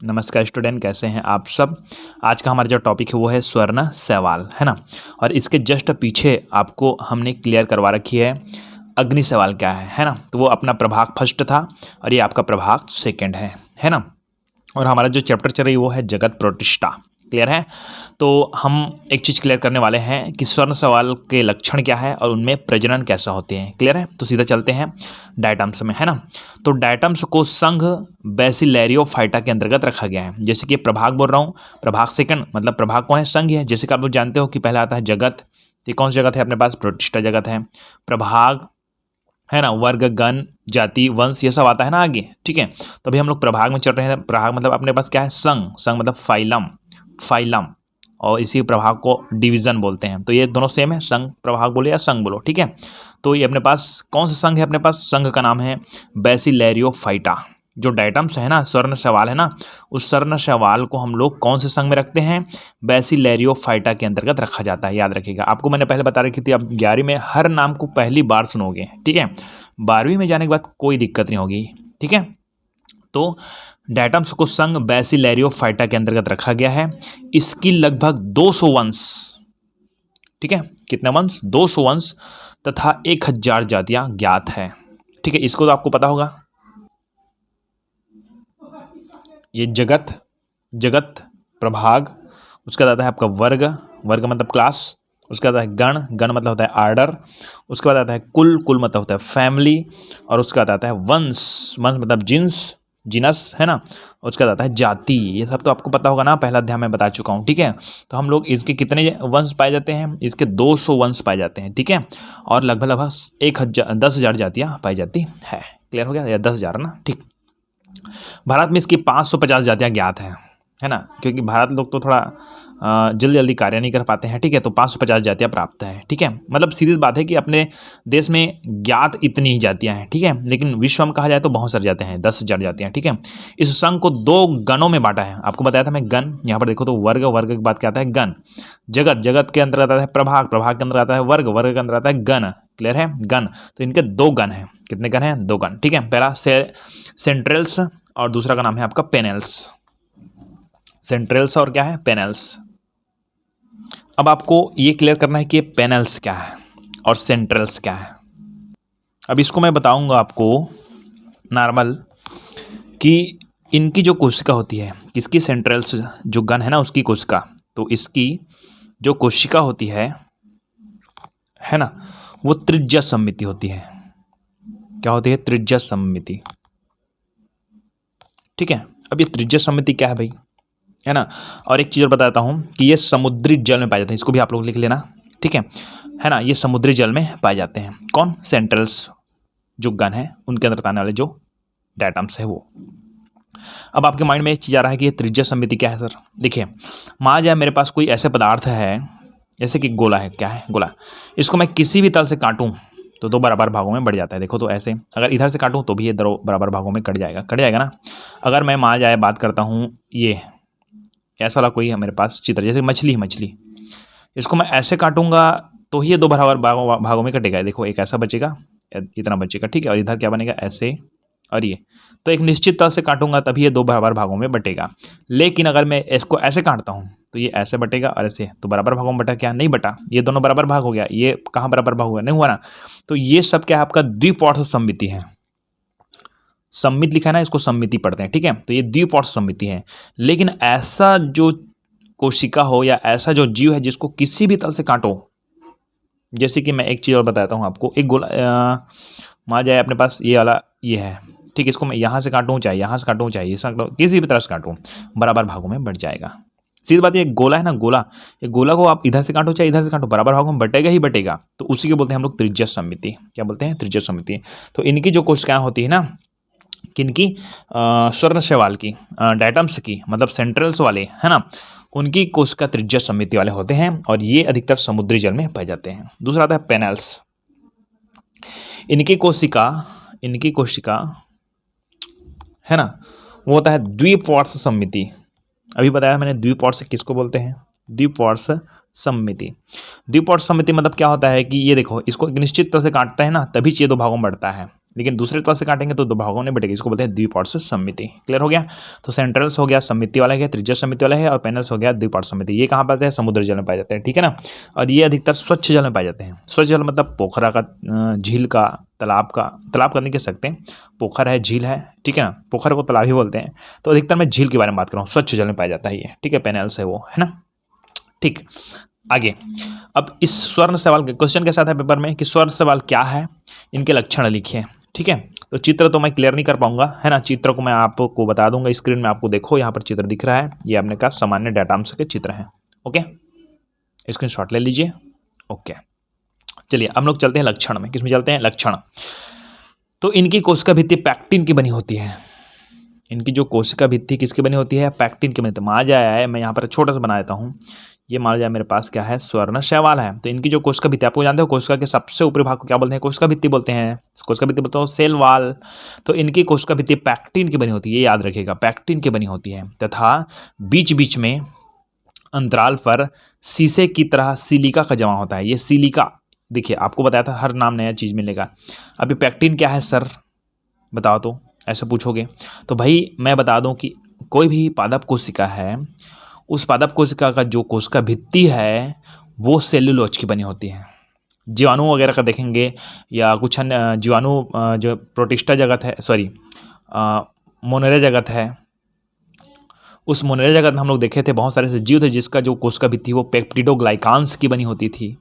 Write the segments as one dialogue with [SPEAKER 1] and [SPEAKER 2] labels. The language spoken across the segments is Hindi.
[SPEAKER 1] नमस्कार स्टूडेंट, कैसे हैं आप सब। आज का हमारा जो टॉपिक है वो है स्वर्ण सवाल, है ना। और इसके जस्ट पीछे आपको हमने क्लियर करवा रखी है अग्नि सवाल क्या है ना। तो वो अपना प्रभाग फर्स्ट था और ये आपका प्रभाग सेकंड है ना। और हमारा जो चैप्टर चल रही है वो है जगत प्रतिष्ठा। क्लियर है। तो हम एक चीज़ क्लियर करने वाले हैं कि स्वर्ण सवाल के लक्षण क्या है और उनमें प्रजनन कैसा होते हैं। क्लियर है। तो सीधा चलते हैं डायटम्स में, है ना। तो डायटम्स को संघ बेसिलैरियोफाइटा के अंतर्गत रखा गया है। जैसे कि प्रभाग बोल रहा हूँ, प्रभाग सेकंड मतलब प्रभाग कौन है, संघ है। जैसे कि आप लोग जानते हो कि पहला आता है जगत, ये कौन सी जगत है अपने पास, प्रतिष्ठा जगत है। प्रभाग है ना, वर्ग गण जाति वंश ये सब आता है ना आगे, ठीक है। तो अभी हम लोग प्रभाग में चल रहे हैं। प्रभाग मतलब अपने पास क्या है, संघ, संघ मतलब फाइलम और इसी प्रभाग को डिवीजन बोलते हैं। तो ये दोनों सेम है, संघ प्रभाग बोले या संघ बोलो, ठीक है। तो ये अपने पास कौन सा संघ है, अपने पास संघ का नाम है बेसिलैरियोफाइटा। जो डायटम्स है ना, स्वर्ण सवाल है ना, उस स्वर्ण सवाल को हम लोग कौन से संघ में रखते हैं, बेसिलैरियोफाइटा के अंतर्गत रखा जाता है। याद रखिएगा, आपको मैंने पहले बता रखी थी, आप 11वीं में हर नाम को पहली बार सुनोगे, ठीक है। 12वीं में जाने के बाद कोई दिक्कत नहीं होगी, ठीक है। तो डायटम्स को संघ बेसिलैरियोफाइटा के अंतर्गत रखा गया है। इसकी लगभग 200 वंश, ठीक है, कितने वंश, 200 वंश तथा 1000 जातियां ज्ञात है, ठीक है। इसको तो आपको पता होगा। ये जगत प्रभाग, उसका आता है आपका वर्ग, वर्ग मतलब क्लास, उसका आता है गण, गण मतलब होता है आर्डर, उसके बाद आता है कुल, कुल मतलब होता है फैमिली, और उसका आता है वंश, वंश मतलब जिन्स, जिनस, है ना। उसके बाद आता है जाति। ये सब तो आपको पता होगा ना, पहला अध्याय में बता चुका हूँ, ठीक है। तो हम लोग इसके कितने वंश पाए जाते हैं, इसके 200 वंश पाए जाते हैं, ठीक है। और लगभग लगभग 10,000 जातियाँ पाई जाती है। क्लियर हो गया, या 10,000 ना, ठीक। भारत में इसकी 550 जातियाँ ज्ञात हैं, है ना, क्योंकि भारत लोग तो थोड़ा जल्दी जल्दी कार्य नहीं कर पाते हैं, ठीक है। तो 550 जातियाँ प्राप्त है, ठीक है। मतलब सीधी बात है कि अपने देश में ज्ञात इतनी ही जातियाँ हैं, ठीक है। लेकिन विश्व में कहा जाए तो बहुत सारी जातियाँ हैं, 10,000 जातियाँ, ठीक है। इस संघ को 2 गणों में बांटा है, आपको बताया था मैं गण। यहाँ पर देखो तो वर्ग, वर्ग के बाद क्या आता है गण। जगत, जगत के अंतर्गत आता है प्रभाग, प्रभाग के अंदर आता है वर्ग, वर्ग के अंदर आता है गण। क्लियर है, गण। तो इनके 2 गण हैं। कितने गण हैं, 2 गण, ठीक है। पहला सेंट्रल्स और दूसरा का नाम है आपका पेनल्स। सेंट्रल्स और क्या है, पेनल्स। अब आपको ये क्लियर करना है कि पेनल्स क्या है और सेंट्रल्स क्या है। अब इसको मैं बताऊंगा आपको नॉर्मल कि इनकी जो कोशिका होती है, किसकी, सेंट्रल्स जो गण है ना उसकी कोशिका, तो इसकी जो कोशिका होती है ना, वो त्रिज्या सममिति होती है। क्या होती है, त्रिज्या सममिति, ठीक है। अब ये त्रिज्या सममिति क्या है भाई, है ना। और एक चीज़ और बताता हूँ कि ये समुद्री जल में पाए जाते हैं, इसको भी आप लोग लिख लेना, ठीक है ना। ये समुद्री जल में पाए जाते हैं। कौन, सेंट्रल्स जो गण है उनके अंदर आने वाले जो डायटम्स है वो। अब आपके माइंड में एक चीज़ आ रहा है कि ये त्रिज्या सममिति क्या है सर। देखिए, मान जाए मेरे पास कोई ऐसे पदार्थ है, जैसे कि गोला है, क्या है गोला, इसको मैं किसी भी तल से काटूँ तो 2 बराबर भागों में बढ़ जाता है। देखो तो ऐसे, अगर इधर से काटूँ तो भी ये 2 बराबर भागों में कट जाएगा ना। अगर मैं मान जाए बात करता हूँ, ये ऐसा वाला कोई है मेरे पास चित्र, जैसे मछली, इसको मैं ऐसे काटूंगा तो ही ये 2 बराबर भागों में कटेगा। देखो, एक ऐसा बचेगा, इतना बचेगा, ठीक है। और इधर क्या बनेगा, ऐसे, और ये। तो एक निश्चित तल से काटूंगा तभी ये 2 बराबर भागों में बटेगा। लेकिन अगर मैं इसको ऐसे काटता हूँ तो ये ऐसे बटेगा और ऐसे, तो बराबर भागों में बटा, क्या नहीं बटा, ये दोनों बराबर भाग हो गया। ये कहाँ बराबर भाग हुआ, नहीं हुआ ना। तो ये सब क्या है, आपका द्विपॉठ सममिति है। सम्मित लिखा है ना, इसको सम्मिति पढ़ते हैं, ठीक है। तो ये द्विपॉठ सम्मिति है। लेकिन ऐसा जो कोशिका हो या ऐसा जो जीव है जिसको किसी भी तल से काटो, जैसे कि मैं एक चीज़ और बताता हूँ आपको, एक गोला मान जाए अपने पास ये वाला ये है, ठीक। इसको मैं यहाँ से काटूँ चाहे यहाँ से काटूँ चाहे किसी भी तरह से काटूँ, बराबर भागों में बढ़ जाएगा। सीधी बात है, एक गोला है ना, गोला, ये गोला को आप इधर से काटो चाहे इधर से काटो, बराबर भागों में बटेगा ही बटेगा। तो उसी को बोलते हैं हम लोग त्रिज्या सममिति। क्या बोलते हैं, त्रिज्या सममिति। तो इनकी जो कोशिकाएं होती है ना, किनकी, स्वर्ण शैवाल की, डायटम्स की, मतलब सेंट्रल्स वाले, है ना, उनकी कोशिका त्रिज्या सममिति वाले होते हैं और ये अधिकतर समुद्री जल में पाए जाते हैं। दूसरा आता है पेनल्स। इनकी कोशिका है ना, वो होता है द्विपार्श्व सममिति। अभी बताया मैंने, द्विपार्श्व किसको बोलते हैं, द्विपार्श्व सममिति। द्विपार्श्व सममिति मतलब क्या होता है कि ये देखो, इसको एक निश्चित तरह से काटता है ना तभी ये 2 भागों में बढ़ता है। लेकिन दूसरे तल से काटेंगे तो दो भागों में बटेगी, इसको बोलते हैं द्विपार्श्व सममिति। क्लियर हो गया। तो सेंट्रल्स हो गया सममिति वाला है, त्रिज्या सममिति वाला है, और पैनल्स हो गया द्विपार्श्व सममिति। ये कहाँ पाते हैं? समुद्र जल में पाए जाते हैं, ठीक है ना। और ये अधिकतर स्वच्छ जल में पाए जाते हैं। स्वच्छ जल मतलब पोखरा का, झील का, तालाब का, तालाब का नहीं कह सकते, पोखर है, झील है, ठीक है ना, पोखर को तालाब ही बोलते हैं। तो अधिकतर मैं झील के बारे में बात कर रहा हूँ, स्वच्छ जल में पाया जाता है ये, ठीक है, पैनल्स है वो, है ना। ठीक, आगे अब इस स्वर्ण सवाल के क्वेश्चन के साथ है पेपर में कि स्वर्ण सवाल क्या है, इनके लक्षण लिखिए, ठीक है। तो चित्र तो मैं क्लियर नहीं कर पाऊंगा, है ना, चित्र को मैं आपको बता दूंगा स्क्रीन में, आपको देखो यहाँ पर चित्र दिख रहा है, ये आपने कहा सामान्य डाटांश के चित्र हैं। ओके, स्क्रीनशॉट ले लीजिए। ओके, चलिए हम लोग चलते हैं लक्षण में। किसमें चलते हैं? लक्षण। तो इनकी कोशिका भित्ति पैक्टिन की बनी होती है। इनकी जो कोशिका भित्ति किसकी बनी होती है? पैक्टिन की बनी होती है। मान जाए मैं यहाँ पर छोटा सा बना देता हूँ, ये मान जाए मेरे पास क्या है? स्वर्ण शैवाल है। तो इनकी जो कोशिका भित्ति, आपको जानते हो कोशिका के सबसे ऊपरी भाग को क्या बोलते हैं? कोशिका भित्ति बोलते हैं। कोशिका भित्ति बोलते हो सेल वाल। तो इनकी कोशिका भित्ति पैक्टिन की बनी होती है, ये याद रखिएगा, पैक्टिन की बनी होती है। तथा बीच बीच में अंतराल पर शीशे की तरह सिलिका का जमा होता है। ये सिलिका, देखिए आपको बताया था हर नाम नया चीज़ मिलेगा। अब ये पैक्टिन क्या है सर, बताओ तो, ऐसे पूछोगे तो भाई मैं बता दूं कि कोई भी पादप कोशिका है, उस पादप कोशिका का जो कोशिका भित्ति है वो सेल्यूलोज की बनी होती है। जीवाणु वगैरह का देखेंगे या कुछ अन्य जीवाणु, जो प्रोटिस्टा जगत है, सॉरी मोनेरा जगत है, उस मोनेरा जगत में हम लोग देखे थे बहुत सारे जीव थे जिसका जो कोशिका भित्ति वो पेप्टिडोग्लाइकान्स की बनी होती थी,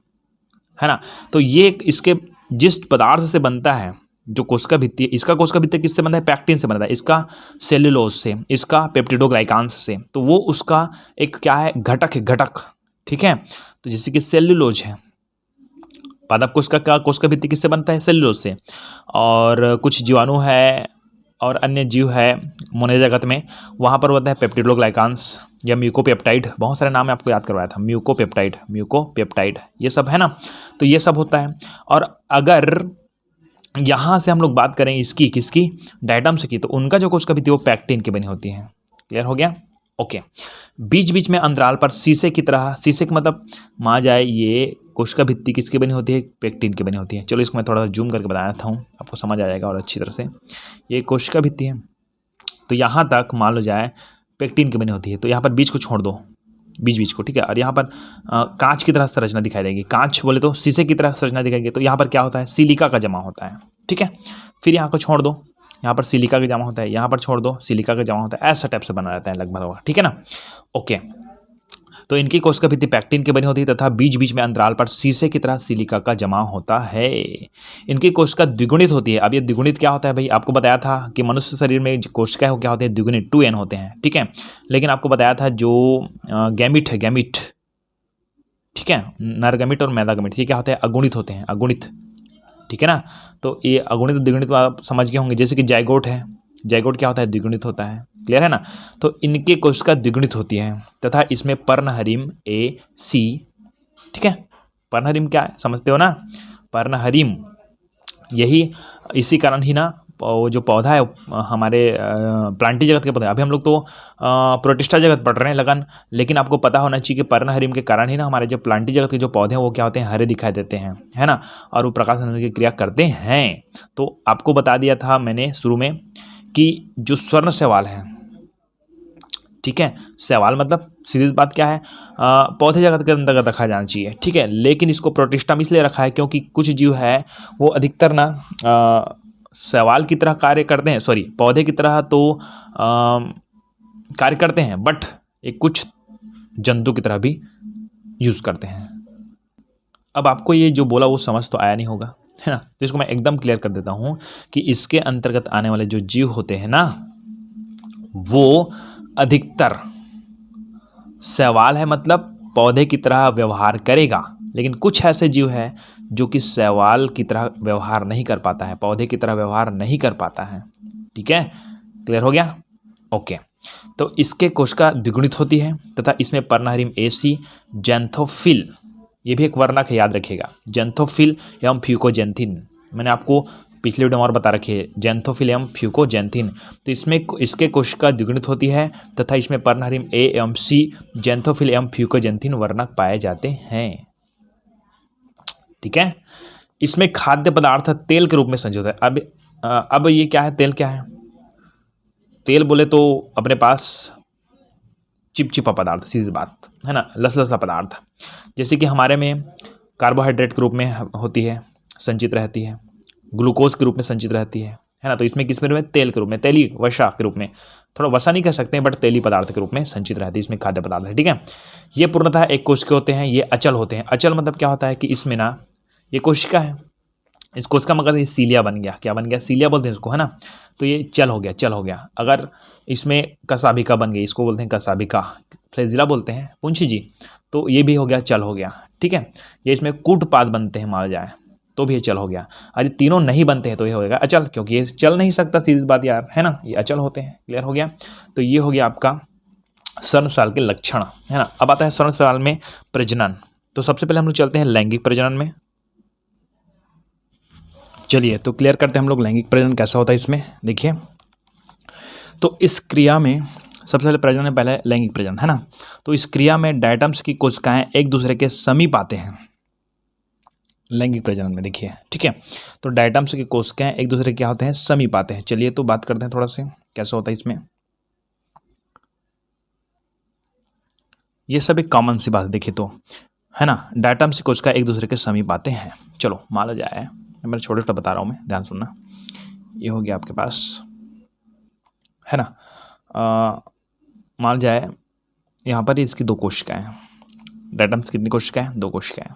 [SPEAKER 1] है ना। तो ये इसके जिस पदार्थ से बनता है जो कोशिका भित्ति, इसका कोशिका भित्ति किससे बनता है? पैक्टिन से बनता है, इसका सेल्यूलोज से, इसका पेप्टिडोग्लाइकान्स से। तो वो उसका एक क्या है? घटक है, घटक, ठीक है। तो जैसे कि सेल्यूलोज है, पादप कोशिका का कोशिका भित्ति किससे बनता है? सेल्यूलोज से। और कुछ जीवाणु है और अन्य जीव है मोनेरा जगत में, वहाँ पर होता है पेप्टिडोग्लाइकान्स या म्यूकोपेप्टाइड, बहुत सारे नाम मैं आपको याद करवाया था, म्यूकोपेप्टाइड, म्यूकोपेप्टाइड, ये सब है ना। तो ये सब होता है। और अगर यहाँ से हम लोग बात करें इसकी, किसकी? डायटम्स की, तो उनका जो कोशिका भित्ति वो पैक्टिन की बनी होती है। क्लियर हो गया? ओके। बीच बीच में अंतराल पर शीशे की तरह, शीशे का मतलब मान जाए ये कोशिका भित्ति किसकी बनी होती है? पैक्टिन की बनी होती है। चलो इसको मैं थोड़ा सा जूम करके बता देता हूँ, आपको समझ आ जाएगा और अच्छी तरह से। ये कोशिका भित्ति है, तो यहाँ तक मान लो जाए पैक्टिन की बनी होती है। तो यहाँ पर बीच को छोड़ दो, बीच बीच को, ठीक है। और यहाँ पर कांच की तरह संरचना दिखाई देगी, कांच बोले तो शीशे की तरह संरचना दिखाएगी। तो यहाँ पर क्या होता है? सिलिका का जमा होता है, ठीक है। फिर यहाँ को छोड़ दो, यहाँ पर सिलिका का जमा होता है, यहाँ पर छोड़ दो, सिलिका का जमा होता है, ऐसा टाइप से बना रहता है लगभग, ठीक है ना। ओके, तो इनकी कोशिका भित्ति पैक्टिन की बनी होती है तथा बीच बीच में अंतराल पर शीशे की तरह सिलिका का जमा होता है। इनकी कोशिका द्विगुणित होती है। अब ये द्विगुणित क्या होता है भाई? आपको बताया था कि मनुष्य शरीर में कोशिका है क्या होते हैं? द्विगुणित, 2n होते हैं, ठीक है। लेकिन आपको बताया था जो गैमिट है, गैमिट, ठीक है, नर गैमिट और मैदा गैमिट, ये क्या होते हैं? अगुणित होते हैं, अगुणित, ठीक है ना। तो ये अगुणित द्विगुणित आप समझ गए होंगे। जैसे कि जाइगोट है, जाइगोट क्या होता है? द्विगुणित होता है। क्लियर है ना। तो इनके कोशिका द्विगुणित होती है तथा इसमें पर्णहरिम AC, ठीक है। पर्णहरिम क्या है? समझते हो ना, पर्णहरिम, यही इसी कारण ही ना वो जो पौधा है हमारे प्लांटी जगत के पौधे, अभी हम लोग तो प्रोटिस्टा जगत पढ़ रहे हैं लगन, लेकिन आपको पता होना चाहिए कि पर्णहरिम के कारण ही ना हमारे जो प्लांटी जगत के जो पौधे हैं वो क्या होते हैं? हरे दिखाई देते हैं, है ना, और वो प्रकाश संश्लेषण की क्रिया करते हैं। तो आपको बता दिया था मैंने शुरू में कि जो स्वर्ण शैवाल है, ठीक है, शैवाल मतलब सीधी बात क्या है? पौधे जगत के अंतर्गत रखा जाना चाहिए, ठीक है। लेकिन इसको प्रोटिस्टा में इसलिए रखा है क्योंकि कुछ जीव है वो अधिकतर ना शैवाल की तरह कार्य करते हैं, सॉरी पौधे की तरह तो कार्य करते हैं, बट एक कुछ जंतु की तरह भी यूज करते हैं। अब आपको ये जो बोला वो समझ तो आया नहीं होगा, है ना। तो इसको मैं एकदम क्लियर कर देता हूं कि इसके अंतर्गत आने वाले जो जीव होते हैं ना वो अधिकतर शैवाल है, मतलब पौधे की तरह व्यवहार करेगा। लेकिन कुछ ऐसे जीव है जो कि शैवाल की तरह व्यवहार नहीं कर पाता है, पौधे की तरह व्यवहार नहीं कर पाता है, ठीक है। क्लियर हो गया? ओके। तो इसके कोशिका द्विगुणित होती है तथा इसमें पर्णहरिम AC, जैंथोफिल, ये भी एक वर्णक है, याद रखिएगा, जैंथोफिल एवं फ्यूकोजेंथिन, मैंने आपको पिछले वीडियो में और बता रखी है, जैंथोफिल एवं फ्यूकोजेंथिन। तो इसमें इसके कोशिका द्विगुणित होती है तथा इसमें पर्णहरिम A एवं C, जैंथोफिल एवं फ्यूकोजेंथिन वर्णक पाए जाते हैं, ठीक है। इसमें खाद्य पदार्थ तेल के रूप में संयोजित है। अब अब ये क्या है, तेल क्या है? तेल बोले तो अपने पास चिपचिपा पदार्थ, सीधी बात है ना, लसलसा पदार्थ, जैसे कि हमारे में कार्बोहाइड्रेट के रूप में होती है, संचित रहती है, ग्लूकोज के रूप में संचित रहती है ना। तो इसमें किस में रूप में? तेल के रूप में, तेली वसा के रूप में, थोड़ा वसा नहीं कह सकते हैं बट तेली पदार्थ के रूप में संचित रहती है, इसमें खाद्य पदार्थ है, ठीक है। ये पूर्णतः एक कोश के होते हैं, ये अचल होते हैं। अचल मतलब क्या होता है कि इसमें ना ये कोशिका है, इस कोशिका मगर ये सीलिया बन गया, क्या बन गया? सीलिया बोलते हैं इसको, है ना। तो ये चल हो गया, चल हो गया। अगर इसमें कसाभिका बन गई, इसको बोलते हैं कसाभिका, फ्लेजिला बोलते हैं पुंछी जी, तो ये भी हो गया, चल हो गया, ठीक है। ये इसमें कूटपाद बनते हैं, मार जाए तो भी ये चल हो गया। अरे तीनों नहीं बनते हैं तो ये हो जाएगा अचल, क्योंकि ये चल नहीं सकता, सीधी बात यार, है ना, ये अचल होते हैं। क्लियर हो गया? तो ये हो गया आपका सर्वसाल के लक्षण, है ना। अब आता है सर्वसाल में प्रजनन। तो सबसे पहले हम लोग चलते हैं लैंगिक प्रजनन में। चलिए तो क्लियर करते हैं हम लोग लैंगिक प्रजनन कैसा होता है इसमें। देखिए, तो इस क्रिया में सबसे पहले प्रजनन है, पहले लैंगिक प्रजनन, है ना। तो इस क्रिया में डायटम्स की कोशिकाएं एक दूसरे के समीप आते हैं लैंगिक प्रजनन में, देखिए, ठीक है। तो डायटम्स की कोशिकाएं एक दूसरे के क्या होते हैं? समीप आते हैं। चलिए तो बात करते हैं थोड़ा से कैसा होता है इसमें। ये सब एक कॉमन सी बात देखिए तो, है ना, डायटम्स की कोशिकाएं एक दूसरे के समीप आते हैं। चलो मान लो जाए, मैं छोटे छोटा बता रहा हूँ, मैं ध्यान सुनना। ये हो गया आपके पास, है ना, मान जाए यहाँ पर इसकी दो कोशिकाएं हैं। डायटम्स कितनी कोशिकाएं? दो कोशिकाएं।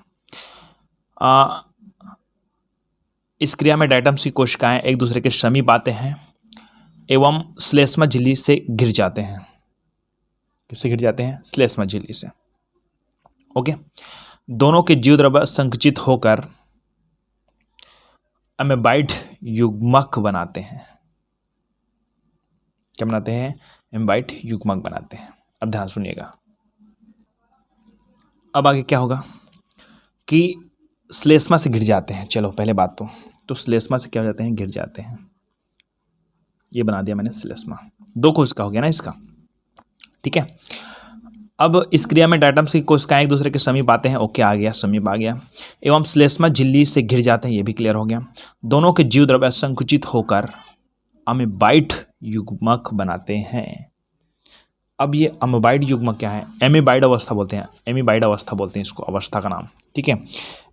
[SPEAKER 1] इस क्रिया में डायटम्स की कोशिकाएं एक दूसरे के समीप आते हैं एवं श्लेष्मा झिल्ली से घिर जाते हैं। किससे घिर जाते हैं? श्लेष्मा झिल्ली से। ओके, दोनों के जीव द्रव्य संकुचित होकर एमेबाइड युग्मक बनाते हैं। क्या बनाते हैं? एमेबाइड युग्मक बनाते हैं। अब ध्यान सुनिएगा, अब आगे क्या होगा कि श्लेष्मा से घिर जाते हैं। चलो पहले बात तो श्लेष्मा से क्या हो जाते हैं? घिर जाते हैं। ये बना दिया मैंने श्लेष्मा, दो कोशिका हो गया ना इसका, ठीक है। अब इस क्रिया में डायटम्स की कोशिकाएं एक दूसरे के समीप आते हैं। ओके, आ गया, समीप आ गया। एवं श्लेष्मा झिल्ली से घिर जाते हैं, ये भी क्लियर हो गया। दोनों के जीव द्रव्य संकुचित होकर अमेबाइड युग्मक बनाते हैं। अब ये अमेबाइड युग्मक क्या है? एमेबाइड अवस्था बोलते हैं, एमीबाइड अवस्था बोलते हैं इसको, अवस्था का नाम, ठीक है।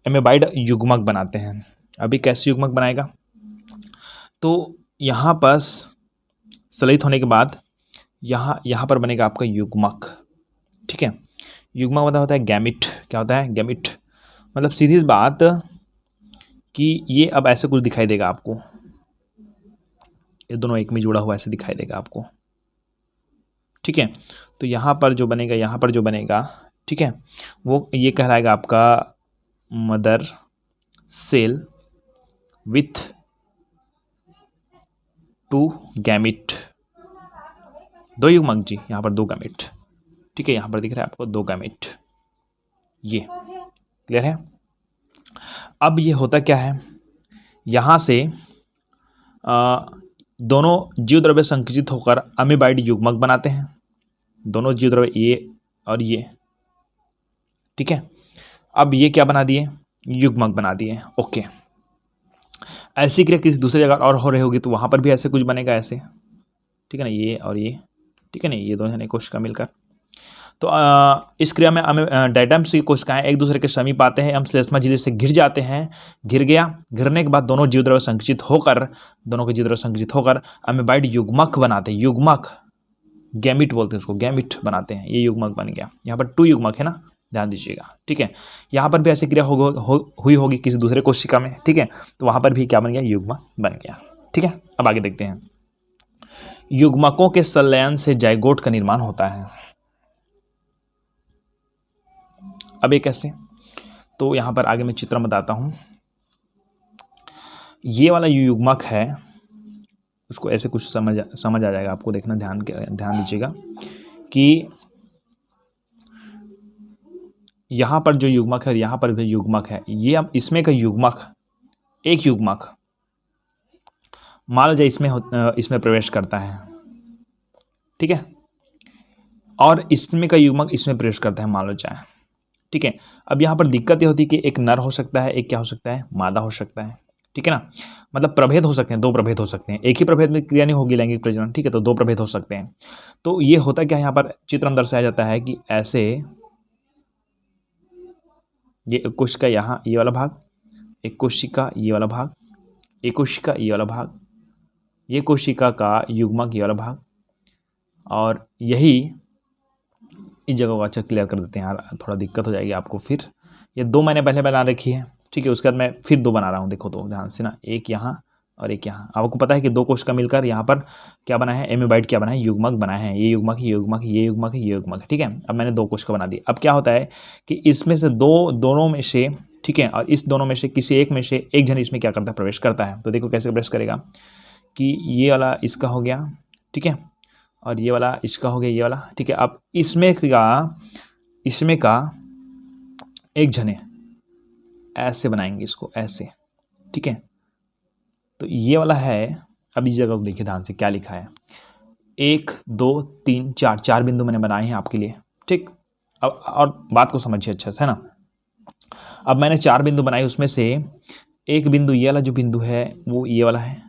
[SPEAKER 1] एमेबाइड युग्मक बनाते हैं। अभी कैसे युग्मक बनाएगा? तो यहाँ पर सलित होने के बाद यहाँ पर बनेगा आपका युग्मक, ठीक है। युग्मक मतलब होता है गैमिट। क्या होता है? गैमिट। मतलब सीधी बात कि ये अब ऐसे कुछ दिखाई देगा आपको, ये दोनों एक में जुड़ा हुआ ऐसे दिखाई देगा आपको, ठीक है। तो यहाँ पर जो बनेगा, यहाँ पर जो बनेगा, ठीक है, वो ये कहलाएगा आपका mother cell with two gamete. दो युग्मक जी, यहाँ पर दो गैमिट, ठीक है। यहाँ पर दिख रहा है आपको दो गैमिट, ये क्लियर है। अब ये होता क्या है, यहाँ से दोनों जीव द्रव्य संकुचित होकर अमीबाइड युग्मक बनाते हैं। दोनों जीव द्रव्य ये और ये, ठीक है। अब ये क्या बना दिए? युग्मक बना दिए। ओके, ऐसी क्रिया किसी दूसरी जगह और हो रही होगी तो वहाँ पर भी ऐसे कुछ बनेगा, ऐसे, ठीक है ना, ये और ये, ठीक है ना, ये दोनों ने कोशिका मिलकर। तो इस क्रिया में डायटम्स की कोशिकाएं एक दूसरे के समीप आते हैं, हम श्लेष्मा झिल्ली से घिर जाते हैं। घिर गया, घिरने के बाद दोनों जीव द्रव्य संकुचित होकर, दोनों के जीव द्रव्य संकुचित होकर अमीबाइड युग्मक बनाते हैं। युग्मक, गैमिट बोलते हैं उसको, गैमिट बनाते हैं। ये युग्मक बन गया। यहाँ पर टू युग्मक है ना, ध्यान दीजिएगा, ठीक है। यहाँ पर भी ऐसी क्रिया हुई होगी किसी दूसरे कोशिका में, ठीक है। तो वहाँ पर भी क्या बन गया? युग्मक बन गया, ठीक है। अब आगे देखते हैं, युग्मकों के संलयन से जाइगोट का निर्माण होता है। अब ये कैसे? तो यहाँ पर आगे मैं चित्र बताता हूँ। ये वाला युग्मक है, उसको ऐसे कुछ समझ आ जाएगा आपको, देखना, ध्यान दीजिएगा कि यहाँ पर जो युग्मक है और यहाँ पर भी युग्मक है, ये अब इसमें का युग्मक, एक युग्मक मान लो जाए इसमें प्रवेश करता है, ठीक है, और इसमें का युग्मक इसमें प्रवेश करता है, मान लो जाए, ठीक है। अब यहाँ पर दिक्कत ये होती है कि एक नर हो सकता है, एक क्या हो सकता है? मादा हो सकता है, ठीक है ना। मतलब प्रभेद हो सकते हैं, दो प्रभेद हो सकते हैं, एक ही प्रभेद में क्रिया नहीं होगी लैंगिक प्रजनन, ठीक है, तो दो प्रभेद हो सकते हैं। तो ये होता क्या है, यहाँ पर चित्र में दर्शाया जाता है कि ऐसे ये एक कोशिका यहाँ ये वाला भाग, एक कोशिका ये वाला भाग, एक कोशिका ये वाला भाग, ये कोशिका का युग्मक ये वाला भाग, और यही इस जगह को अच्छा क्लियर कर देते हैं यार, थोड़ा दिक्कत हो जाएगी आपको। फिर ये दो मैंने पहले बना रखी है, ठीक है, उसके बाद मैं फिर दो बना रहा हूँ, देखो तो ध्यान से ना, एक यहाँ और एक यहाँ। आपको पता है कि दो कोशिका मिलकर यहाँ पर क्या बना है, एमीबाइट क्या बना है, युग्मक बना है, ये युग्मक, ये युग्मक, ये युग्मक, ये युग्मक, ठीक है। अब मैंने दो कोशिका बना दी। अब क्या होता है कि इसमें से दोनों में से, ठीक है, और इस दोनों में से किसी एक में से एक जन इसमें क्या करता है, प्रवेश करता है। तो देखो कैसे प्रवेश करेगा कि ये वाला इसका हो गया, ठीक है, और ये वाला इसका हो गया, ये वाला, ठीक है। अब इसमें का एक जने ऐसे बनाएंगे इसको, ऐसे, ठीक है। तो ये वाला है, अब इस जगह को देखिए ध्यान से क्या लिखा है, 1 2 3 4, 4 बिंदु मैंने बनाए हैं आपके लिए, ठीक। अब और बात को समझिए अच्छे से, है ना। अब मैंने 4 बिंदु बनाए, उसमें से एक बिंदु, ये वाला जो बिंदु है वो ये वाला है,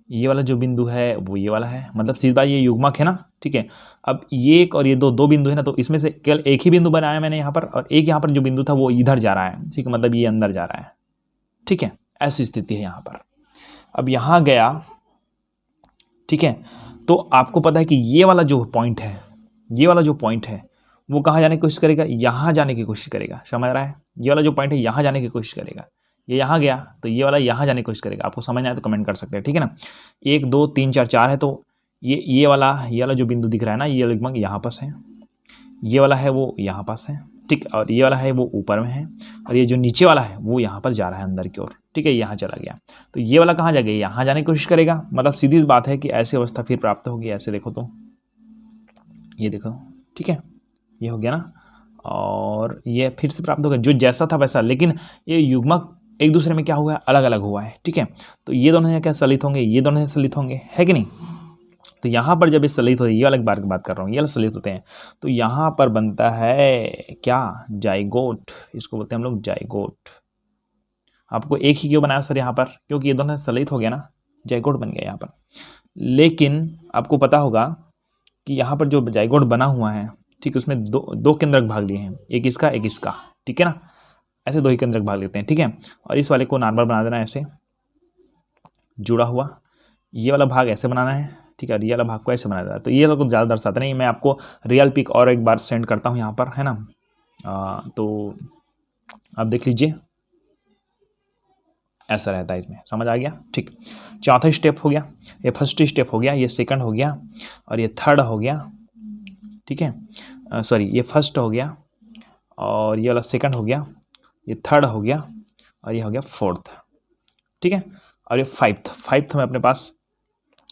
[SPEAKER 1] ये वाला जो बिंदु है वो ये वाला है, मतलब सीधा ये युग्मक है ना, ठीक है। अब ये एक और ये दो बिंदु है ना, तो इसमें से केवल एक ही बिंदु बनाया मैंने यहाँ पर, और एक यहाँ पर जो बिंदु था वो इधर जा रहा है, ठीक है, मतलब ये अंदर जा रहा है, ठीक है। ऐसी स्थिति है यहाँ पर। अब यहाँ गया, ठीक है, तो आपको पता है कि ये वाला जो पॉइंट है, ये वाला जो पॉइंट है वो कहाँ जाने की कोशिश करेगा, यहाँ जाने की कोशिश करेगा, समझ रहा है। ये वाला जो पॉइंट है यहाँ जाने की कोशिश करेगा, ये यहाँ गया तो ये वाला यहाँ जाने की कोशिश करेगा। आपको समझ नहीं आया तो कमेंट कर सकते हैं, ठीक है ना। 1 2 3 4 4 है, तो ये वाला जो बिंदु दिख रहा है ना, ये लगभग यहाँ पास है, ये वाला है वो यहाँ पास है, ठीक, और ये वाला है वो ऊपर में है, और ये जो नीचे वाला है वो यहाँ पर जा रहा है अंदर की ओर, ठीक है, यहाँ चला गया। तो ये वाला कहाँ जाएगा, यहाँ जाने की कोशिश करेगा। मतलब सीधी बात है कि ऐसी अवस्था फिर प्राप्त होगी। ऐसे देखो तो ये देखो, ठीक है, ये हो गया ना, और ये फिर से प्राप्त होगा जो जैसा था वैसा, लेकिन ये युग्मक एक दूसरे में क्या हुआ है, अलग अलग हुआ है, ठीक है। तो ये दोनों क्या सलित होंगे, ये दोनों सलित होंगे, है कि नहीं। तो यहाँ पर जब ये सलित होते हैं, ये अलग बार की बात कर रहा हूँ, ये अलग सलित होते हैं, तो यहाँ पर बनता है क्या, जाइगोट, इसको बोलते हैं हम लोग जाइगोट। आपको एक ही क्यों बनाया सर यहाँ पर, क्योंकि ये दोनों सलित हो गया ना, जाइगोट बन गया यहाँ पर। लेकिन आपको पता होगा कि यहाँ पर जो जाइगोट बना हुआ है, ठीक, उसमें दो केंद्रक भाग लिए हैं, एक इसका एक इसका, ठीक है ना, ऐसे दो ही केंद्रक भाग लेते हैं, ठीक है। और इस वाले को नॉर्मल बना देना ऐसे जुड़ा हुआ, ये वाला भाग ऐसे बनाना है, ठीक है, और ये वाला भाग को ऐसे बना देना है। तो ये लोग ज़्यादा दर्शाते नहीं, मैं आपको रियल पिक और एक बार सेंड करता हूँ यहाँ पर, है ना। तो आप देख लीजिए, ऐसा रहता है, इसमें समझ आ गया, ठीक। चौथा स्टेप हो गया, ये फर्स्ट स्टेप हो गया, ये सेकंड हो गया, और ये थर्ड हो गया, ठीक है, सॉरी ये फर्स्ट हो गया, और ये वाला सेकंड हो गया, ये थर्ड हो गया, और ये हो गया फोर्थ, ठीक है। और ये फाइव्थ में अपने पास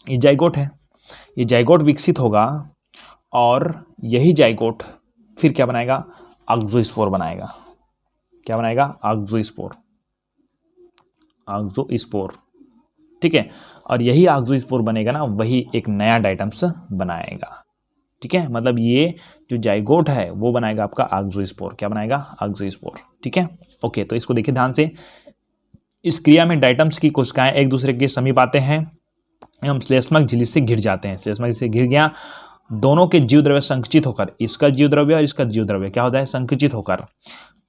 [SPEAKER 1] ये जाइगोट है, ये जाइगोट विकसित होगा, और यही जाइगोट फिर क्या बनाएगा, ऑक्सोस्पोर बनाएगा। क्या बनाएगा, ऑक्सोस्पोर, ठीक है। और यही ऑक्सोस्पोर बनेगा ना, वही एक नया डाइटम्स बनाएगा, ठीक है। मतलब ये जो जाइगोट है वो बनाएगा आपका ऑक्सोस्पोर। क्या बनाएगा, ऑक्सोस्पोर, ठीक है। ओके, तो इसको देखिए ध्यान से, इस क्रिया में डाइटम्स की कोशिकाएं एक दूसरे के समीप आते हैं, हम श्लेष्मक झिल्ली से घिर जाते हैं, श्लेष्मक से घिर गया, दोनों के जीव द्रव्य संकुचित होकर, इसका जीव द्रव्य और इसका जीव द्रव्य क्या होता है, संकुचित होकर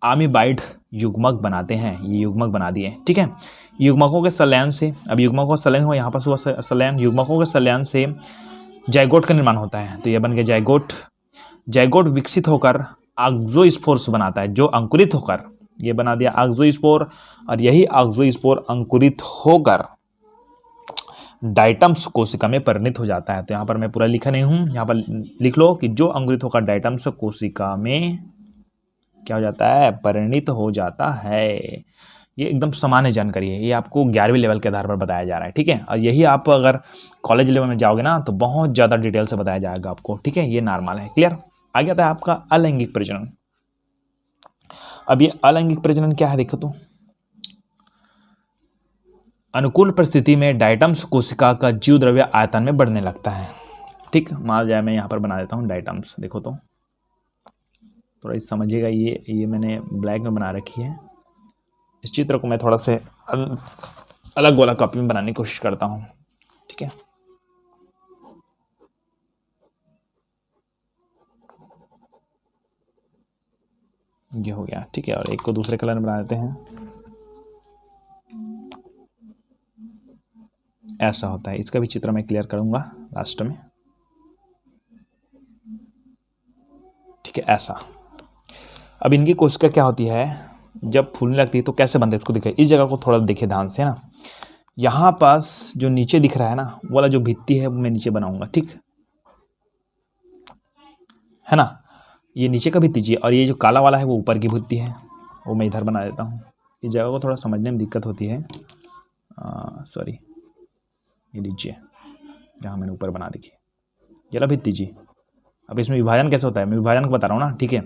[SPEAKER 1] आमीबाइड युग्मक बनाते हैं। ये युग्मक बना दिए, ठीक है। युग्मकों के संलयन से, अब युग्मकों का संलयन हुआ, यहाँ पर हुआ संलयन, युग्मकों के संलयन से जाइगोट का निर्माण होता है। तो ये बन गया जाइगोट। जाइगोट विकसित होकर ऑक्सोस्पोर्स बनाता है, जो अंकुरित होकर, ये बना दिया ऑक्सोस्पोर, और यही ऑक्सोस्पोर अंकुरित होकर डाइटम्स कोशिका में परिणत हो जाता है। तो यहाँ पर मैं पूरा लिखा नहीं हूँ, यहाँ पर लिख लो कि जो अंकुरित होकर डाइटम्स कोशिका में क्या हो जाता है, परिणत हो जाता है। ये एकदम सामान्य जानकारी है, ये आपको 11वीं लेवल के आधार पर बताया जा रहा है, ठीक है। और यही आप अगर कॉलेज लेवल में जाओगे ना तो बहुत ज़्यादा डिटेल से बताया जाएगा आपको, ठीक है। ये नॉर्मल है, क्लियर। आगे आता है आपका अलैंगिक प्रजनन। अब ये अलैंगिक प्रजनन क्या है, देखो तो, अनुकूल परिस्थिति में डाइटम्स कोशिका का जीव द्रव्य आयतन में बढ़ने लगता है, ठीक। मान जाए मैं यहाँ पर बना देता हूँ डाइटम्स, देखो तो थोड़ा इस समझिएगा, ये मैंने ब्लैक में बना रखी है। इस चित्र को मैं थोड़ा से अलग वाला कॉपी में बनाने की कोशिश करता हूँ, ठीक है। ये हो गया, ठीक है। और एक को दूसरे कलर में बना देते हैं, ऐसा होता है। इसका भी चित्र मैं क्लियर करूंगा लास्ट में, ठीक है, ऐसा। अब इनकी कोशिका क्या होती है, जब फूलने लगती है तो कैसे बनते हैं इसको देखिए। इस जगह को थोड़ा देखिए ध्यान से ना, यहाँ पास जो नीचे दिख रहा है ना, वो वाला जो भित्ति है वो मैं नीचे बनाऊंगा, ठीक है ना। ये नीचे का भित्ति चाहिए और ये जो काला वाला है वो ऊपर की भित्ति है, वो मैं इधर बना देता हूँ। इस जगह को थोड़ा समझने में दिक्कत होती है, सॉरी। ये लीजिए, जहाँ मैंने ऊपर बना देखिए, ये भित्ति जी। अब इसमें विभाजन कैसे होता है, मैं विभाजन को बता रहा हूँ ना, ठीक है।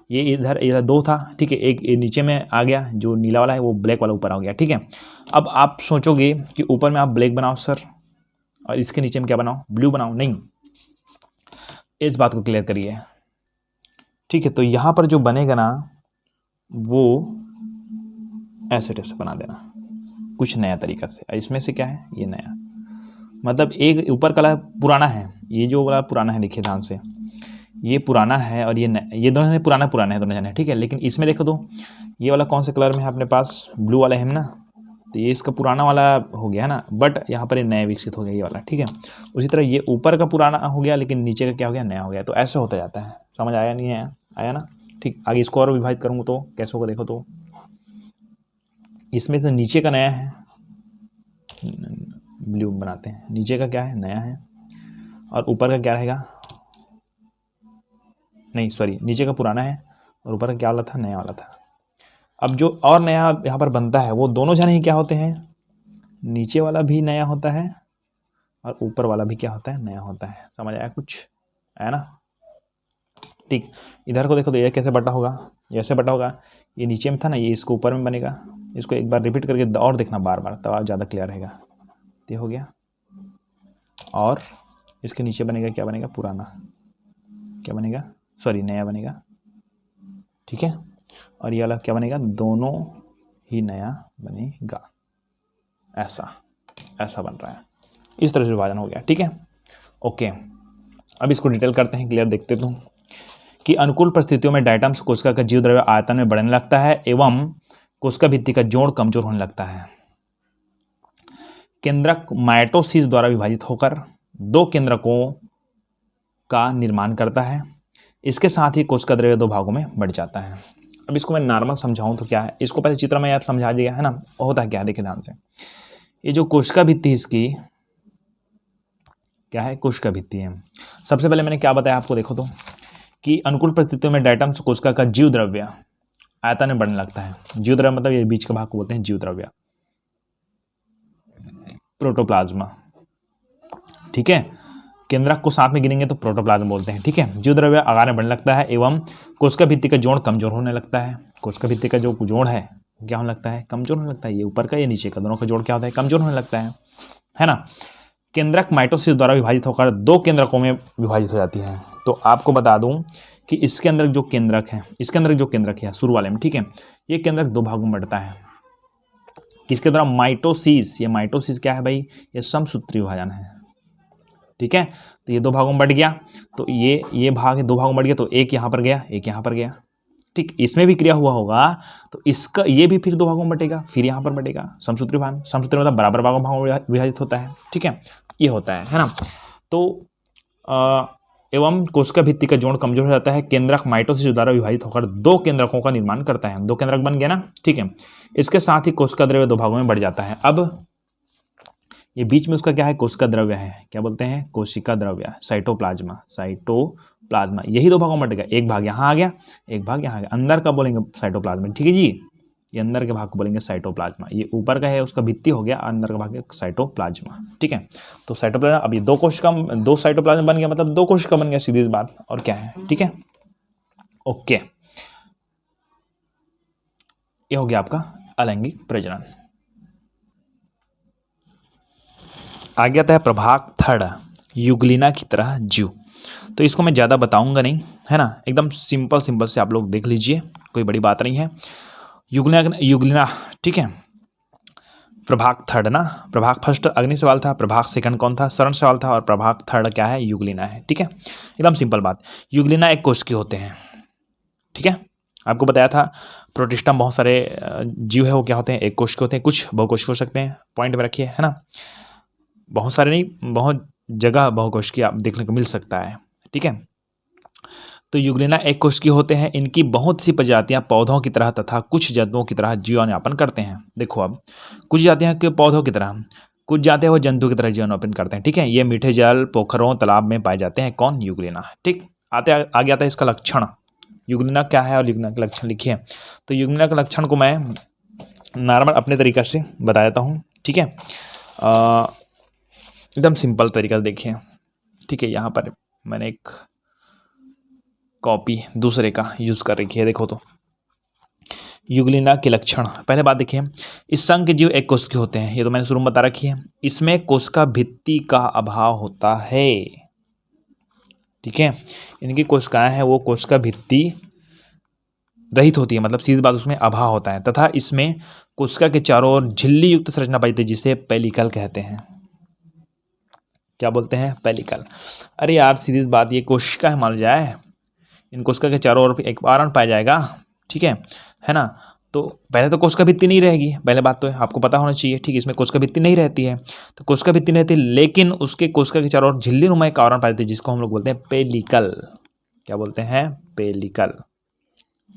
[SPEAKER 1] ये इधर 2 था, ठीक है, एक नीचे में आ गया, जो नीला वाला है वो ब्लैक वाला ऊपर आ गया, ठीक है। अब आप सोचोगे कि ऊपर में आप ब्लैक बनाओ सर, और इसके नीचे में क्या बनाओ, ब्लू बनाओ, नहीं, इस बात को क्लियर करिए, ठीक है। तो यहाँ पर जो बनेगा ना, वो ऐसे टाइप से बना देना कुछ नया तरीका से। इसमें से क्या है, ये नया, मतलब एक ऊपर कलर पुराना है, ये जो वाला पुराना है, देखिए ध्यान से, ये पुराना है और ये दोनों पुराना है दोनों जाने, ठीक है। लेकिन इसमें देखो तो ये वाला कौन से कलर में है अपने पास, ब्लू वाला है ना, तो ये इसका पुराना वाला हो गया ना, बट यहाँ पर ये नया विकसित हो गया ये वाला, ठीक है। उसी तरह ये ऊपर का पुराना हो गया, लेकिन नीचे का क्या हो गया, नया हो गया। तो ऐसे होता जाता है, समझ आया नहीं आया, आया ना, ठीक। आगे इसको और विभाजित करूँगा तो कैसे होगा, देखो तो इसमें से नीचे का नया है, ब्लू बनाते हैं, नीचे का क्या है, नया है, और ऊपर का क्या रहेगा, नहीं सॉरी, नीचे का पुराना है और ऊपर का क्या वाला था, नया वाला था। अब जो और नया यहाँ पर बनता है, वो दोनों जाने ही क्या होते हैं, नीचे वाला भी नया होता है और ऊपर वाला भी क्या होता है, नया होता है। समझ आया कुछ, आया ना, ठीक। इधर को देखो तो ये कैसे बटा होगा, ऐसे बटा होगा, ये नीचे में था ना, ये इसको ऊपर में बनेगा। इसको एक बार रिपीट करके और देखना बार बार, तब ज़्यादा क्लियर रहेगा। ये हो गया, और इसके नीचे बनेगा क्या, बनेगा पुराना, क्या बनेगा, सॉरी नया बनेगा, ठीक है। और ये वाला क्या बनेगा, दोनों ही नया बनेगा, ऐसा ऐसा बन रहा है। इस तरह से विभाजन हो गया, ठीक है, ओके। अब इसको डिटेल करते हैं, क्लियर देखते तो कि अनुकूल परिस्थितियों में डायटम्स कोशिका का जीव द्रव्य आयतन में बढ़ने लगता है एवं कोशिका भित्ति का जोड़ कमजोर होने लगता है। केंद्रक माइटोसिस द्वारा विभाजित होकर 2 केंद्रकों का निर्माण करता है। इसके साथ ही कोशिका द्रव्य 2 भागों में बढ़ जाता है। अब इसको मैं नॉर्मल समझाऊं तो क्या है, इसको पहले चित्र में आप समझा दिया है ना, होता क्या है देखिए ध्यान से। ये जो कोशिका भित्ति इसकी क्या है, कोशिका भित्ति है। सबसे पहले मैंने क्या बताया आपको, देखो तो कि अनुकूल परिस्थितियों में डायटम्स कोशिका का जीव द्रव्य आयतन में बढ़ने लगता है। जीव द्रव्य मतलब ये बीच का भाग को बोलते हैं जीव द्रव्य, प्रोटोप्लाज्मा, ठीक है। केंद्रक को साथ में गिनेंगे तो प्रोटोप्लाज्म बोलते हैं, ठीक है। जीव द्रव्य आकार में बढ़ने लगता है एवं कोशिका भित्ति का जोड़ कमजोर होने लगता है। कोशिका भित्ति का जो जोड़ है क्या होने लगता है, कमजोर होने लगता है। ये ऊपर का ये नीचे का दोनों का जोड़ क्या होता है, कमजोर होने लगता है ना। केंद्रक माइटोसिस द्वारा विभाजित होकर 2 केंद्रकों में विभाजित हो जाती है। तो आपको बता दूं कि इसके अंदर जो केंद्रक है, इसके अंदर जो केंद्रक है शुरू वाले में, ठीक है, ये केंद्रक 2 भागों में बढ़ता है। किसके द्वारा, माइटोसिस। ये माइटोसिस क्या है भाई, ये समसूत्री विभाजन है, ठीक है। तो ये 2 भागों में बढ़ गया, तो ये भाग 2 भागों में बढ़ गया, तो एक यहाँ पर गया, एक यहाँ पर गया, ठीक। इसमें भी क्रिया हुआ होगा तो इसका ये भी फिर 2 भागों में बटेगा, फिर यहाँ पर बटेगा। समसूत्री विभाजन, समसूत्री मतलब बराबर भागों में विभाजित होता है, ठीक है, ये होता है ना। तो एवं कोशिका भित्ति का जोड़ कमजोर हो जाता है। केंद्रक माइटोसिस द्वारा विभाजित होकर 2 केंद्रकों का निर्माण करता है। 2 केंद्रक बन गया ना, ठीक है। इसके साथ ही कोशिका द्रव्य 2 भागों में बढ़ जाता है। अब ये बीच में उसका क्या है, कोशिका द्रव्य है, क्या बोलते हैं, कोशिका द्रव्य, साइटोप्लाज्मा, साइटोप्लाज्मा। यही 2 भागों में बटेगा, एक भाग यहाँ आ गया, एक भाग यहाँ आ गया। अंदर का बोलेंगे साइटोप्लाज्मा, ठीक है जी। ये अंदर के भाग को बोलेंगे साइटोप्लाज्मा। ये ऊपर का है उसका भित्ति हो गया, अंदर का भाग है साइटोप्लाज्मा, ठीक है। तो साइटोप्लाज्मा, अब ये 2 कोशिका 2 साइटोप्लाज्मा बन गया, मतलब 2 कोशिका बन गया, सीधी बात, और क्या है, ठीक है, ओके। ये हो गया आपका अलैंगिक प्रजनन। आगे आता है प्रभाग 3, युग्लिना की तरह जीव। तो इसको मैं ज़्यादा बताऊंगा नहीं, है ना, एकदम सिंपल से आप लोग देख लीजिए, कोई बड़ी बात नहीं है। युग्लिना, ठीक है। प्रभाग थर्ड ना, प्रभाग फर्स्ट अग्नि सवाल था, प्रभाग सेकंड कौन था, शरण सवाल था, और प्रभाग थर्ड क्या है, युगलिना है। ठीक है, एकदम सिंपल बात। युगलिना एक कोश के होते हैं। ठीक है, आपको बताया था प्रोटिस्टा बहुत सारे जीव है वो क्या होते हैं, एक कोश के होते हैं, कुछ बहुकोश हो सकते हैं, पॉइंट में रखिए, है ना। बहुत सारे नहीं, बहुत जगह बहुकोश की आप देखने को मिल सकता है। ठीक है, तो युगलिना एक कोश की होते हैं। इनकी बहुत सी प्रजातियां पौधों की तरह तथा कुछ जंतुओं की तरह जीवन यापन करते हैं। देखो अब कुछ जातियां के पौधों की तरह, कुछ जाते हैं वो जंतु की तरह जीवन यापन करते हैं। ठीक है, ये मीठे जल, पोखरों, तालाब में पाए जाते हैं। कौन, युगलिना। ठीक, आगे आता है इसका लक्षण, युगलिना क्या है और युगलिना के लक्षण लिखिए। तो युगलिना के लक्षण को मैं नॉर्मल अपने तरीक़े से बता देता हूँ। ठीक है, एकदम सिंपल तरीका से देखिए। ठीक है, यहाँ पर मैंने एक कॉपी दूसरे का यूज़ कर रखी है, देखो तो युगलिना के लक्षण। पहले बात देखिए, इस संघ के जीव एक कोश के होते हैं, ये तो मैंने शुरू में बता रखी है। इसमें कोशिका भित्ति का अभाव होता है। ठीक है, इनकी कोशिकाएं हैं वो कोशिका भित्ति रहित होती है, मतलब सीधी बात उसमें अभाव होता है, तथा इसमें कोशिका के चारों ओर झिल्ली युक्त संरचना पाई जाती है, जिसे पेलिकल कहते हैं। क्या बोलते हैं, पेलिकल। अरे यार सीधी बात, ये कोशिका है मान जाए, इन कोशिका के चारों ओर एक आवरण पाया जाएगा। ठीक है ना। तो पहले तो कोशिका भित्ति नहीं रहेगी, पहले बात तो है, आपको पता होना चाहिए। ठीक है, इसमें कोशिका भित्ति नहीं रहती है, तो कोशिका भित्ति नहीं रहती, लेकिन उसके कोशिका के चारों ओर झिल्ली नुमा एक आवरण पाए जाते हैं, जिसको हम लोग बोलते हैं पेलिकल। क्या बोलते हैं, पेलिकल।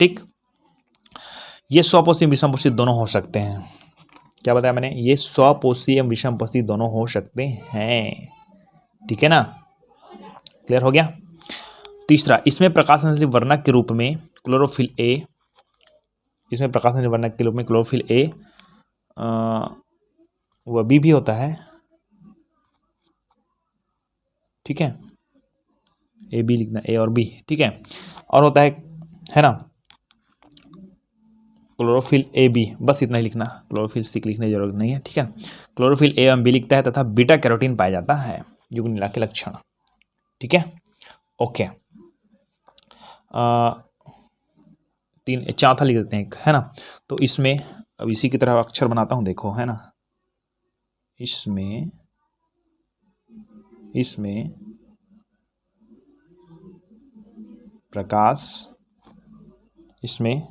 [SPEAKER 1] ठीक, ये स्वपोषी विषमपोषी दोनों हो सकते हैं। क्या बताया मैंने, ये स्वपोषी एवं विषमपोषी दोनों हो सकते हैं। ठीक है ना, क्लियर हो गया। तीसरा, इसमें प्रकाश संश्लेषी वर्णक के रूप में क्लोरोफिल ए, इसमें प्रकाश संश्लेषी वर्णक के रूप में क्लोरोफिल ए व बी भी होता है। ठीक है, ए बी लिखना, ए और बी। ठीक है, और होता है ना, क्लोरोफिल ए बी, बस इतना ही लिखना, क्लोरोफिल सी लिखने की जरूरत नहीं है। ठीक है, क्लोरोफिल ए एवं बी लिखता है, तथा बीटा कैरोटीन पाया जाता है। युगलिना के लक्षण। ठीक है, ओके। चौथा लिख देते हैं एक, है ना। तो इसमें अब इसी की तरह अक्षर बनाता हूँ, देखो, है ना। इसमें प्रकाश, इसमें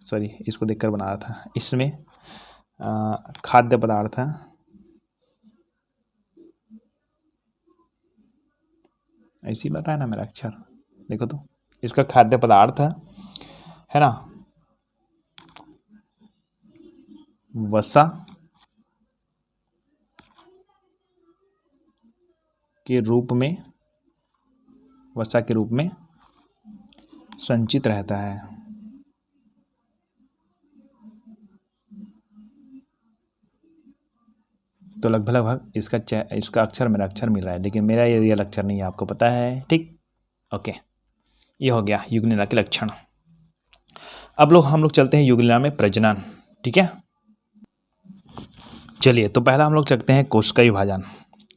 [SPEAKER 1] सॉरी इसको देखकर बना रहा था, इसमें खाद्य पदार्थ है, ऐसी बता है ना मेरा अक्षर, देखो तो, इसका खाद्य पदार्थ है ना, वसा के रूप में, वसा के रूप में संचित रहता है। तो लगभग इसका अक्षर मेरा अक्षर मिल रहा है, लेकिन मेरा ये रियल अक्षर नहीं है, आपको पता है। ठीक, ओके, ये हो गया युगलिना के लक्षण। अब हम लोग चलते हैं युगलिना में प्रजनन। ठीक है, चलिए, तो पहला हम लोग चलते हैं कोशिका विभाजन।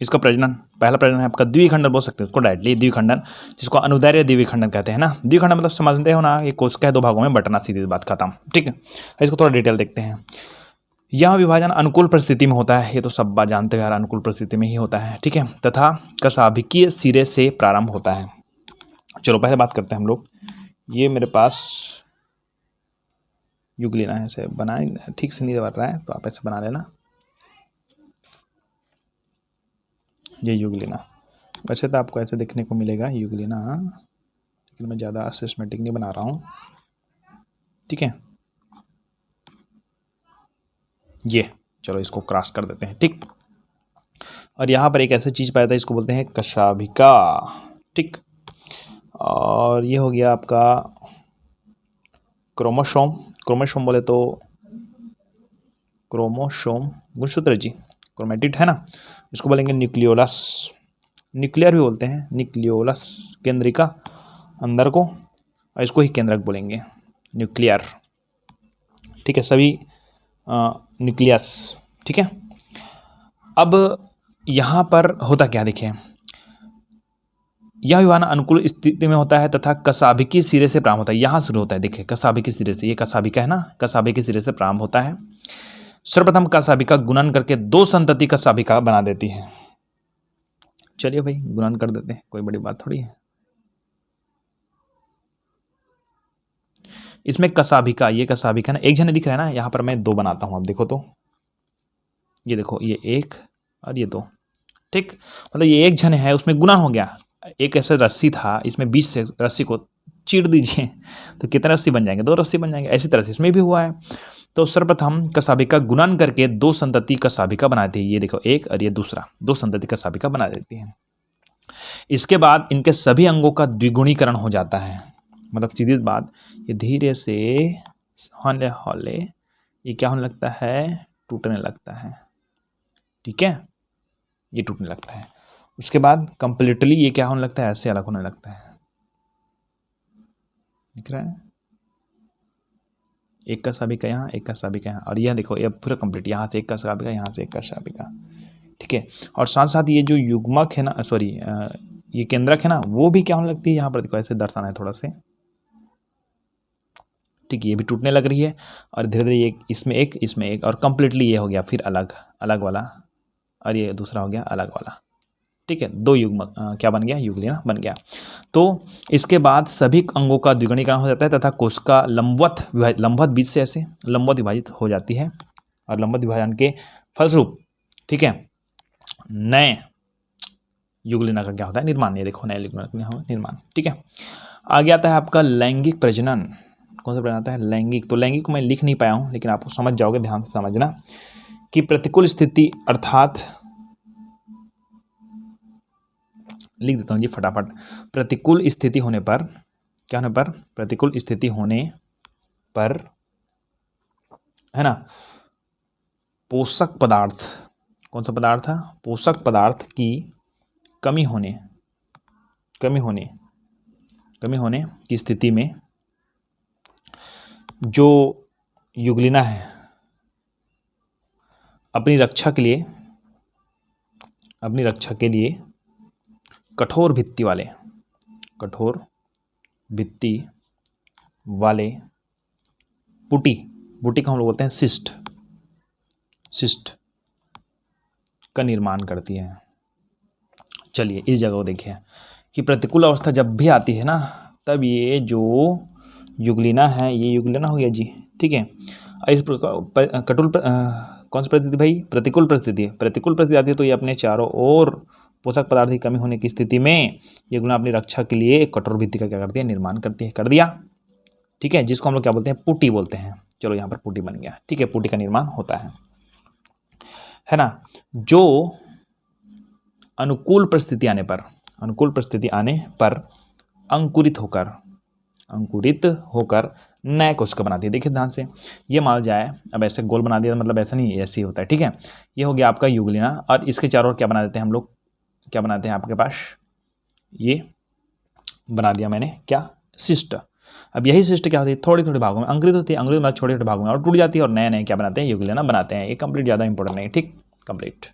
[SPEAKER 1] इसका प्रजनन, पहला प्रजनन है आपका द्विखंडन, बोल सकते हैं उसको डायरेक्टली द्विखंडन, जिसको अनुदैर्घ्य द्विखंडन कहते हैं ना। द्विखंडन मतलब समझते हो ना, ये कोशिका है दो भागों में बंटना, सीधी बात खत्म। ठीक है, इसको थोड़ा डिटेल देखते हैं। यह विभाजन अनुकूल परिस्थिति में होता है, ये तो सब बात जानते हो यार, अनुकूल परिस्थिति में ही होता है। ठीक है, तथा कशाभिकीय सिरे से प्रारंभ होता है। चलो पहले बात करते हैं हम लोग। ये मेरे पास युगलिना है, ऐसे बनाए, ठीक से नहीं बन रहा है तो आप ऐसे बना लेना। ये युगलिना, वैसे तो आपको ऐसे देखने को मिलेगा युगलिना, लेकिन मैं ज़्यादा सिस्टमेटिक नहीं बना रहा हूँ। ठीक है, ये चलो इसको क्रॉस कर देते हैं। ठीक, और यहाँ पर एक ऐसी चीज़ पाया था, इसको बोलते हैं कशाभिका। ठीक, और ये हो गया आपका क्रोमोसोम। क्रोमोसोम बोले तो क्रोमोसोम गुणसूत्र जी, क्रोमेटिड है ना, इसको बोलेंगे न्यूक्लियोलस, न्यूक्लियर भी बोलते हैं, न्यूक्लियोलस केंद्रिका अंदर को, और इसको ही केंद्रक बोलेंगे, न्यूक्लियर। ठीक है, सभी न्यूक्लियस। ठीक है, अब यहाँ पर होता क्या, देखिए, यह विभाजन अनुकूल स्थिति में होता है तथा कशाभिकीय सिरे से प्रारंभ होता है। यहाँ शुरू होता है, देखिए, कशाभिकीय सिरे से, ये कशाभिका है ना, कशाभिकीय सिरे से प्रारंभ होता है। सर्वप्रथम कशाभिका गुणन करके दो संतति कशाभिका बना देती है। चलिए भाई गुणन कर देते हैं, कोई बड़ी बात थोड़ी है। इसमें कशाभिका, ये कशाभिका ना एक जने दिख रहा है ना, यहाँ पर मैं दो बनाता हूँ। आप देखो तो ये देखो, ये एक और ये दो, ठीक। मतलब ये एक जन है, उसमें गुना हो गया। एक ऐसा रस्सी था, इसमें 20 से रस्सी को चीर दीजिए तो कितने रस्सी बन जाएंगे? 2 रस्सी बन जाएंगे। ऐसी तरह से इसमें भी हुआ है। तो सर्वप्रथम कशाभिका गुणन करके दो संतति कशाभिका बनाती है। ये देखो एक और ये दूसरा, दो संतति कशाभिका बना देती है। इसके बाद इनके सभी अंगों का द्विगुणीकरण हो जाता है। मतलब सीधी बात, ये धीरे से हौले हौले ये क्या होने लगता है? टूटने लगता है, ठीक है। ये टूटने लगता है। उसके बाद कंप्लीटली ये क्या होने लगता है? ऐसे अलग होने लगता है। दिख रहा है? एक कशाभिका यहाँ, एक कशाभिका यहाँ, और यह देखो ये पूरा कंप्लीट, यहाँ से एक कशाभिका, यहाँ से एक कशाभिका, ठीक है। और साथ साथ ये जो युग्मक है ना, सॉरी ये केंद्रक है ना, वो भी क्या होने लगती है? यहाँ पर देखो ऐसे दर्शाना है थोड़ा से, ठीक है। ये भी टूटने लग रही है और धीरे धीरे ये इसमें एक, इसमें एक, और कंप्लीटली ये हो गया फिर अलग अलग वाला, और ये दूसरा हो गया अलग वाला, ठीक है। दो युग्मक क्या बन गया? युगलिना बन गया। तो इसके बाद सभी अंगों का द्विगुणीकरण हो जाता है तथा कोशिका लंबवत बीच से ऐसे लंबवत विभाजित हो जाती है, और लंबवत विभाजन के फलस्वरूप, ठीक है, नए युगलिना का क्या होता है? निर्माण। ये देखो नए युगलिना का निर्माण, ठीक है। आगे आता है आपका लैंगिक प्रजनन। कौन सा प्रजनन आता है? लैंगिक। तो लैंगिक को मैं लिख नहीं पाया हूँ, लेकिन आपको समझ जाओगे, ध्यान से समझना कि प्रतिकूल स्थिति, अर्थात लिख देता हूँ जी फटाफट। प्रतिकूल स्थिति होने पर, क्या होने पर? प्रतिकूल स्थिति होने पर, है ना, पोषक पदार्थ, कौन सा पदार्थ था? पोषक पदार्थ की कमी होने की स्थिति में जो युगलिना है अपनी रक्षा के लिए कठोर भित्ति वाले पुटी को हम लोग बोलते हैं सिस्ट का निर्माण करती है। चलिए इस जगह को देखिए कि प्रतिकूल अवस्था जब भी आती है ना, तब ये जो युगलिना है, ये युगलिना हो गया जी, ठीक है। इस कौन सी परिस्थिति भाई? प्रतिकूल परिस्थिति आती है तो ये अपने चारों ओर पोषक पदार्थ की कमी होने की स्थिति में ये गुना अपनी रक्षा के लिए कठोर भित्ति का क्या करती है? निर्माण करती है। कर दिया, ठीक है, जिसको हम लोग क्या बोलते हैं? पुटी बोलते हैं। चलो यहाँ पर पुटी बन गया, ठीक है। पुटी का निर्माण होता है ना। जो अनुकूल परिस्थिति आने पर अंकुरित होकर नए कोशिका बनाती है। देखिए ध्यान से, ये मान जाए, अब ऐसे गोल बना दिया मतलब ऐसा नहीं, ऐसे ही होता है, ठीक है। ये हो गया आपका युगलिना, और इसके चारों ओर क्या बना देते हैं हम लोग? क्या बनाते हैं आपके पास? ये बना दिया मैंने, क्या? सिस्ट। अब यही सिस्ट क्या होती है? थोड़ी थोड़ी भागों में अंकुरित होती है, अंकुरित मतलब छोटे छोटे भागों में और टूट जाती है, और नए नए क्या बनाते हैं? युगलिना बनाते हैं। ये कंप्लीट ज़्यादा इंपॉर्टेंट नहीं, ठीक, कंप्लीट।